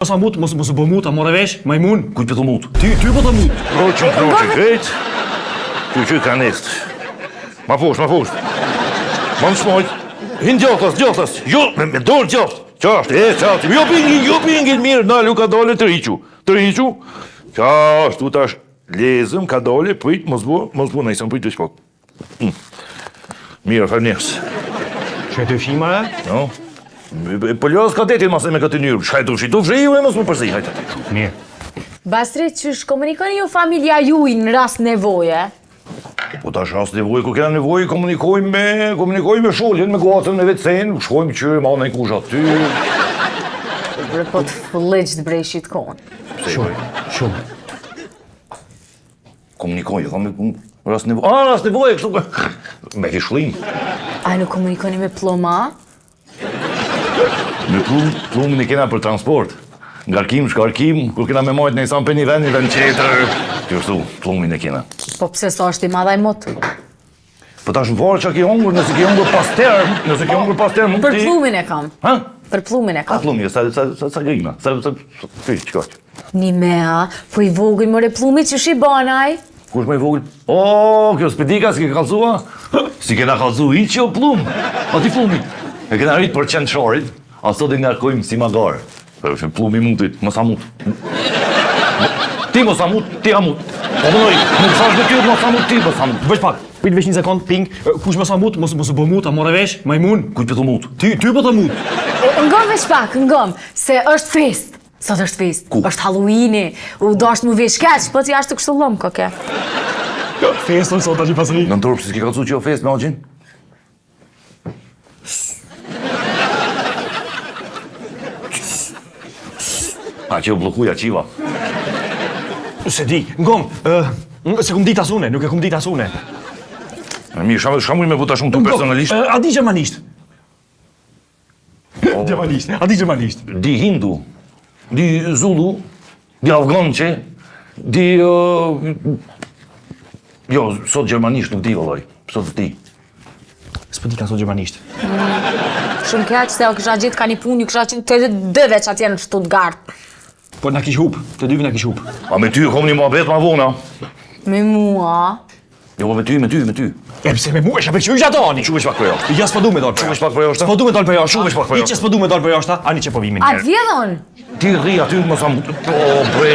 Sa mut, mos bë mut, a morë vesh, majmun. Kujt po të mut? Ty po të mut. Kroqi, krejt. Ty kanest. Ma poshtë. Ma më shmojt. Hinë gjotës. Jo, me dorë gjotë. Qashtë. Jo pingin, mirë, nalu ka dole të riqu. Qashtë, tu tash lezëm, ka dole, pëjt, mos bu, nëjse më pëjt të shpok. Mirë, farë njës. Që e të fshimare? No. Po lësë ka detin masë me këtë njërë. Shkaj të fshi, ju e mos më përsi, hajtë atë. Mirë. Bastri, qysh komunikoni ju familja juj në rast nevoje? Po tash rast nevojë, kur kena nevojë, komunikojmë me sholjen, me gatën, me vetsen, shkojmë që ma në kush aty. Po të fëllëq të brejshit konë. Shumë. Komunikojë, thamë rast nevojë. Rast nevojë, kështu me kishlim. A nuk komunikoni me ploma? Me plumin e kena për transport. Ngarkim, shkarkim, kur kena me majtë në isan për një vend qetër. Kështu, plumin e kena. Po pse sa është i madhaj mot? Po tash më varë që ke hungur, nëse ke hungur pas terë, mund Për ti... plumin e kam. Ha? Për plumin e A kam. plumi, sa grima, qëka? Një mea, po i vogël mëre plumit që shi banaj. Kush më i vogël? O, kjo spedika si ke kalzua? Si kena kalzu i që o plum? A ti plumi? E kena rritë për qenë a sot e ngarkojmë si magarë. Plumi mutit, mos a mut. Ti mos a mut, ti a mut. Po mënoj, nuk fash dhe ty, mos a mut, ti mos a mut. Veç pak, prit veç një sekund, ping. Kush mos a mut, mos bë mut, a morë vesh, majmun. Kujt për të mut? Ty po të mut. Ngom veç pak, se është fest. Sot është fest. Ku? Është Halloweeni, u dasht mu vesh keq, po ti ashtë të kështu lëm, koke. Festën sot tash i pasri. Në ndorë, si ke kalzu që o fest me ogjin? A që o blokuja qiva. Se di, ngom, se kum dit asune, nuk e kum dit asune. Mirë, shamuj me buta shumë tu personalisht. A di gjermanisht? A di gjermanisht? Di hindu, di zulu, di afganqe, di... Jo, sot gjermanisht nuk di, vëllaj. Sot di. S'po di ka sot gjermanisht. Shumë keq se o kësha gjithë ka një punë, kësha që të dëve që atje në Stuttgart. Po na kish hup, të dyve na kish hup. A me ty kom një muhabet ma vona. Me mua. Jo, me ty. E pse me mua, shapë qysh atoni? Quvesh pak për jashtë. Ja s'po du me dal për Quvesh pak për jashtë. S'po du me dal për jashtë. Quvesh pak për jashtë. Që s'po du me dal për jashtë, ani që po vimi A njerë. vjedhon? Ti rri aty, mos am... O, bre...